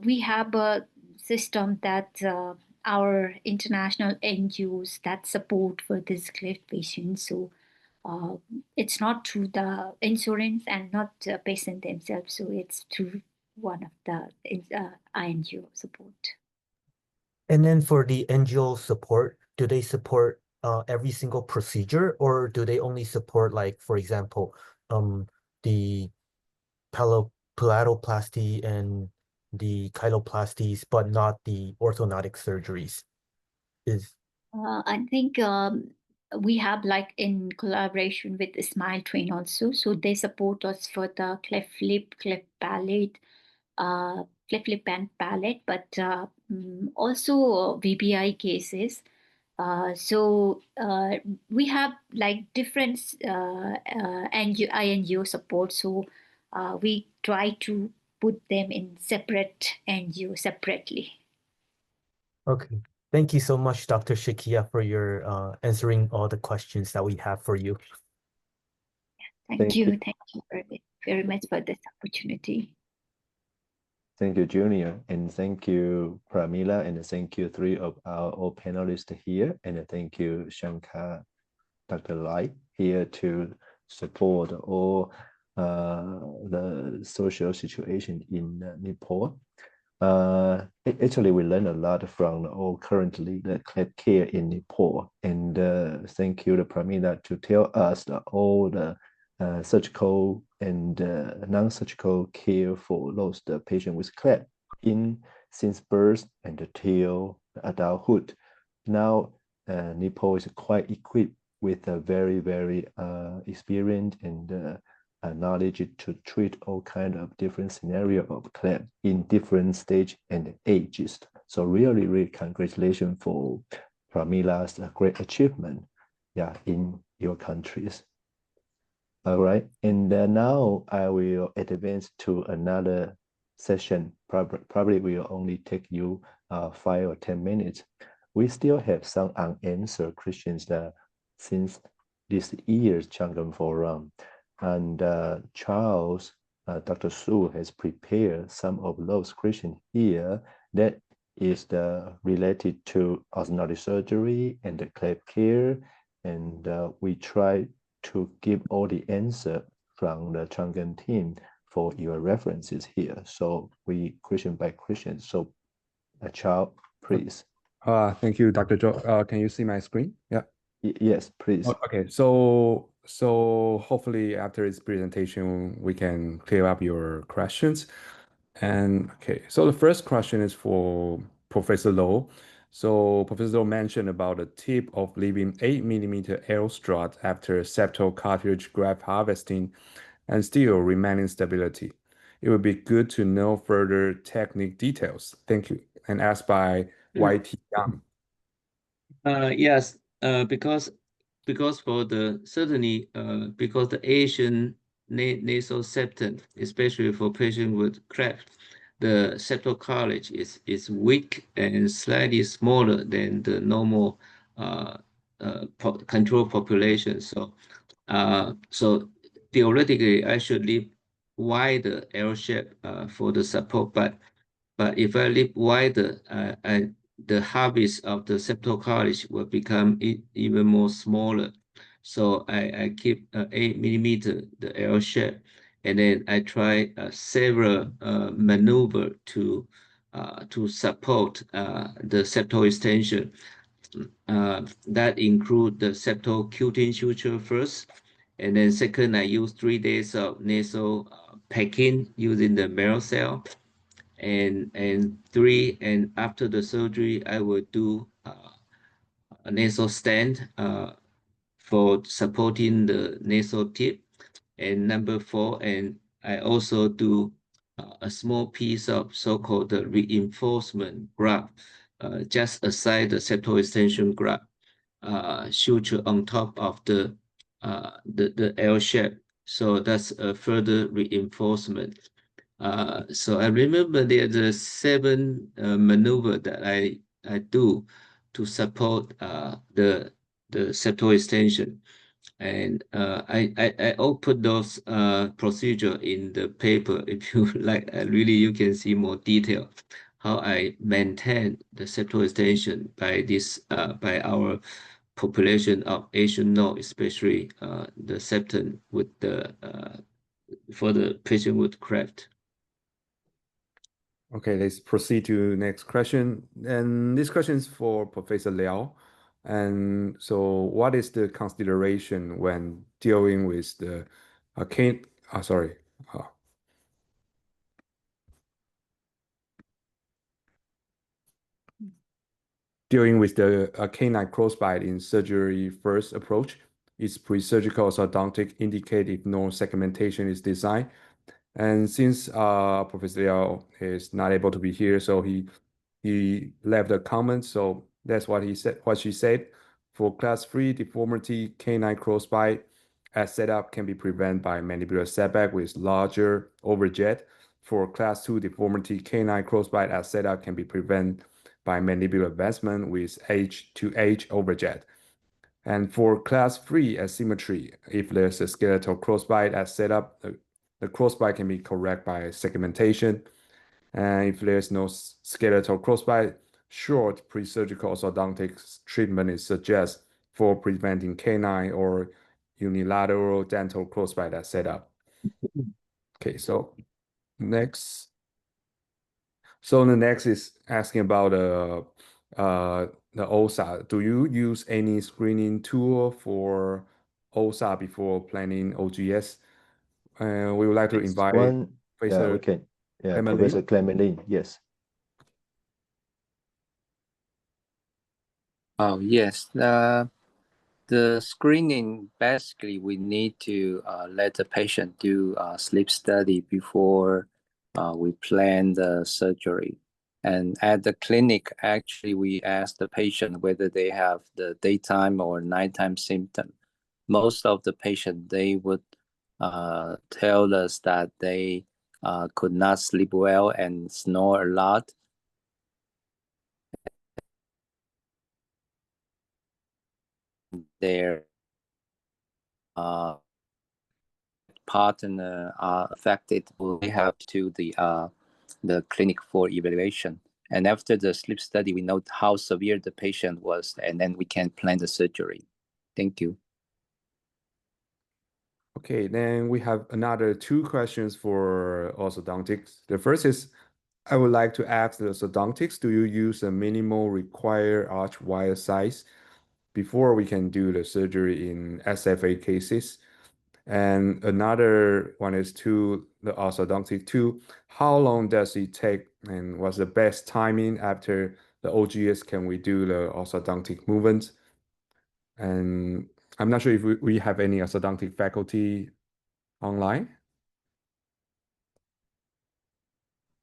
we have a system that our international NGOs that support for this cleft patients. So it's not through the insurance and not the patient themselves. So it's through one of the INGO support. And then for the NGO support, do they support every single procedure, or do they only support, like, for example, the palatoplasty and the chyloplasties, but not the orthodontic surgeries? I think we have, like, in collaboration with Smile Train also, so they support us for the cleft lip, cleft palate, cleft lip and palate, but also VBI cases. So we have like different INGO support. So we try to put them in separate NGO separately. Okay. Thank you so much, Dr. Shakya, for your answering all the questions that we have for you. Thank you. Thank you very much for this opportunity. Thank you, Junior, and thank you, Pramila, and thank you, three of our all panelists here, and thank you, Shankar, Dr. Lai, here to support all the social situation in Nepal. Actually, we learned a lot from all currently the cleft care in Nepal, and thank you, the Pramila, to tell us all the surgical and non-surgical care for those the patient with cleft since birth and until adulthood. Now, Nepal is quite equipped with a very experienced and knowledge to treat all kind of different scenario of cleft in different stage and ages. So really congratulations for Pramila's great achievement, in your countries. All right, and now I will advance to another session. Probably will only take you 5 or 10 minutes. We still have some unanswered questions since this year's Chang Forum. And Charles, Dr. Su has prepared some of those questions here that is related to orthodontic surgery and the cleft care. And we try to give all the answer from the Chang team for your references here. So we question by question. So Charles, please. Thank you, Dr. Joe. Can you see my screen? Yeah. Yes, please. Okay, so hopefully after this presentation, we can clear up your questions. And okay, so the first question is for Professor Low. So Professor Low mentioned about the tip of leaving 8mm L strut after septal cartilage graft harvesting and still remaining stability. It would be good to know further technique details. Thank you. And asked by YT Young. Yes, because for the certainly because the Asian nasal septum, especially for patients with cleft, the septal cartilage is weak and slightly smaller than the normal control population. So so theoretically, I should leave wider L shape for the support, but if I leave wider, the harvest of the septal cartilage will become even more smaller. So I keep 8mm the L shape, and then I try several maneuver to support the septal extension. That include the septal cuting suture first, and then second I use 3 days of nasal packing using the marrow cell. And after the surgery, I will do a nasal stand for supporting the nasal tip. And number 4, and I also do a small piece of so-called reinforcement graft just aside the septal extension graft suture on top of the L shape. So that's a further reinforcement. So I remember there's a 7 maneuver that I do to support the septal extension, and I all put those procedure in the paper. If you like, really you can see more detail. how I maintain the septal extension by this by our population of Asian node, especially the septum with the for the patient with cleft. Okay, let's proceed to next question. And this question is for Professor Liao. And so what is the consideration when dealing with the dealing with the canine crossbite in surgery first approach? Is pre-surgical orthodontic indicate if no segmentation is designed? And since Professor Liao is not able to be here, so he left a comment. So that's what he said. What she said: for class 3 deformity, canine crossbite as setup can be prevented by mandibular setback with larger overjet. For class 2 deformity, canine crossbite as setup can be prevented by mandibular advancement with H2H overjet. And for class 3 asymmetry, if there's a skeletal crossbite as setup, the crossbite can be corrected by segmentation. And if there's no skeletal crossbite, short pre-surgical orthodontics treatment is suggested for preventing canine or unilateral dental crossbite as setup. Okay, so next. So the next is asking about the OSA. Do you use any screening tool for OSA before planning OGS? We would like to invite Professor we can. Yeah, Clement Professor Clement, yes. Oh, yes. The screening, basically, we need to let the patient do a sleep study before we plan the surgery. And at the clinic, actually, we ask the patient whether they have the daytime or nighttime symptom. Most of the patient, they would tell us that they could not sleep well and snore a lot. Their partner are affected, we have to the clinic for evaluation. And after the sleep study, we know how severe the patient was, and then we can plan the surgery. Thank you. Okay, then we have another 2 questions for orthodontics. The first is, I would like to ask the orthodontics, do you use a minimal required arch wire size before we can do the surgery in SFA cases? And another one is to the orthodontic too. How long does it take, and what's the best timing after the OGS can we do the orthodontic movements? And I'm not sure if we have any orthodontic faculty online.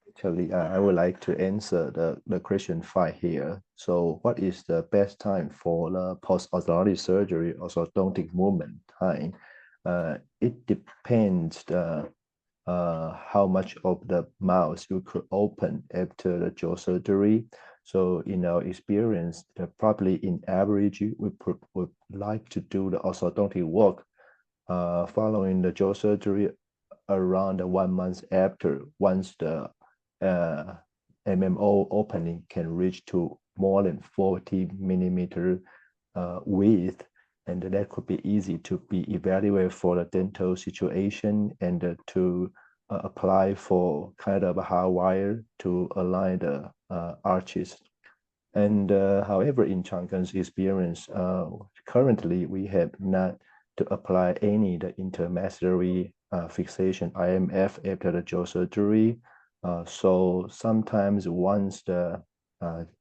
Actually, I would like to answer the question 5 here. So what is the best time for the post-orthodontic surgery orthodontic movement time? It depends how much of the mouth you could open after the jaw surgery. So in our experience, probably in average, we would like to do the orthodontic work following the jaw surgery around 1 month after, once the MMO opening can reach to more than 40 millimeter width, and that could be easy to be evaluated for the dental situation and to apply for kind of a hard wire to align the arches. And however, in Chang's experience, currently we have not to apply any the intermaxillary fixation IMF after the jaw surgery. So sometimes once the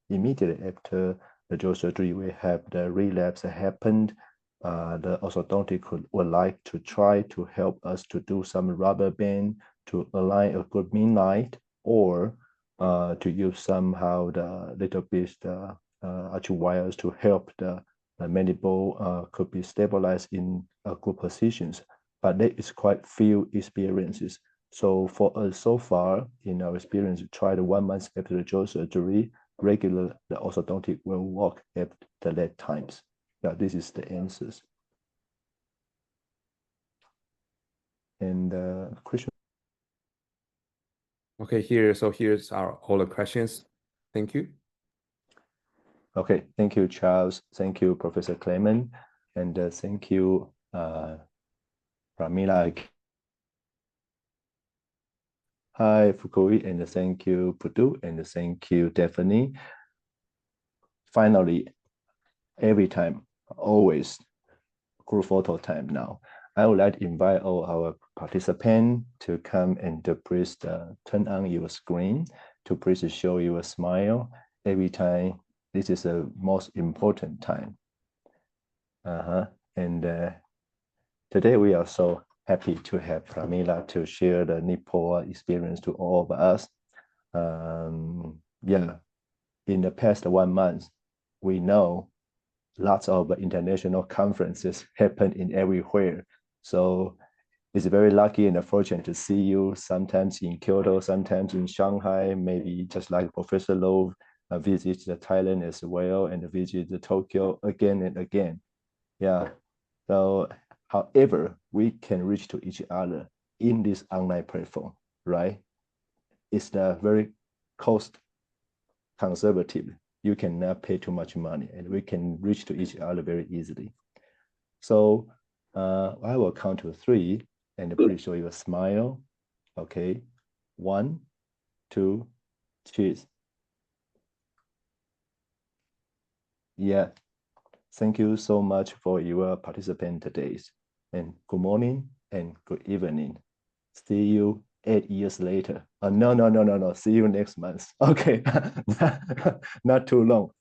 immediately after the jaw surgery, we have the relapse happened. The orthodontic would like to try to help us to do some rubber band to align a good midnight, or to use somehow the little bit arch wires to help the mandible could be stabilized in good positions. But there is quite few experiences. So for us so far, in our experience, try the 1 month after the jaw surgery, regular the orthodontic will work at the late times. Yeah, this is the answers. And Christian. Okay, here's all the questions. Thank you. Okay, thank you, Charles. Thank you, Professor Clement, and thank you, Pramila. Hi, Fukui, and thank you, Pudu, and thank you, Stephanie. Finally, every time, always, group photo time now. I would like to invite all our participants to come and to please turn on your screen to please show your smile every time. This is the most important time. And today we are so happy to have Pramila to share the Nepal experience to all of us. Yeah, in the past 1 month, we know lots of international conferences happen in everywhere. So it's very lucky and fortunate to see you sometimes in Kyoto, sometimes in Shanghai, maybe just like Professor Low visits Thailand as well and visit Tokyo again and again. Yeah. So however, we can reach to each other in this online platform, right? It's the very cost conservative. You cannot pay too much money and we can reach to each other very easily. So I will count to 3 and please show you a smile. Okay, 1, 2, cheers. Yeah, thank you so much for your participation today. And good morning and good evening. See you 8 years later. No. See you next month. Okay, not too long.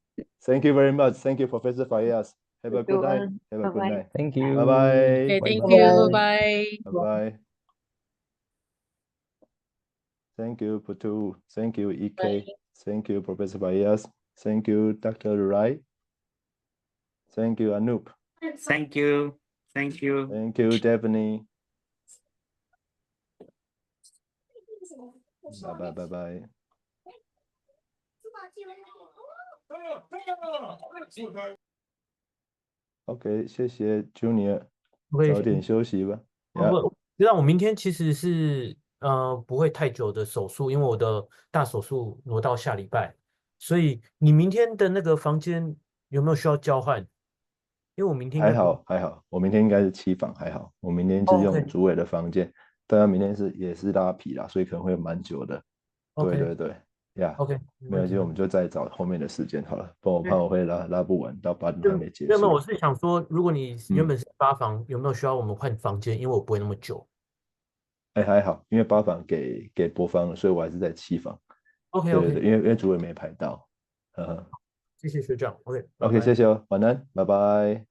Thank you very much. Thank you, Professor Fayaz. Have a good night. Have a good night. Thank you. Bye-bye. Okay, thank Bye-bye. you. Bye. Bye-bye. Thank you, Putu. Thank you, EK. Bye. Thank you, Professor Fayaz. Thank you, Dr. Rai. Thank you, Anup. Thank you. Thank you. Thank you, Daphne. Bye-bye. OK， 谢谢 Junior， 早点休息吧。知道我明天其实是不会太久的手术，因为我的大手术挪到下礼拜，所以你明天的那个房间有没有需要交换？因为我明天还好，我明天应该是7房，还好，我明天是用主委的房间，当然明天也是拉皮啦，所以可能会蛮久的。对呀，OK， 没关系，我们就再找后面的时间好了，不然我怕我会拉不完，到8点还没结束。没有，我是想说，如果你原本是8房，有没有需要我们换房间？因为我不会那么久。还好，因为8房给博方了，所以我还是在7房。OK， 对，因为主委没排到。谢谢学长。OK， 谢谢哦，晚安，拜拜。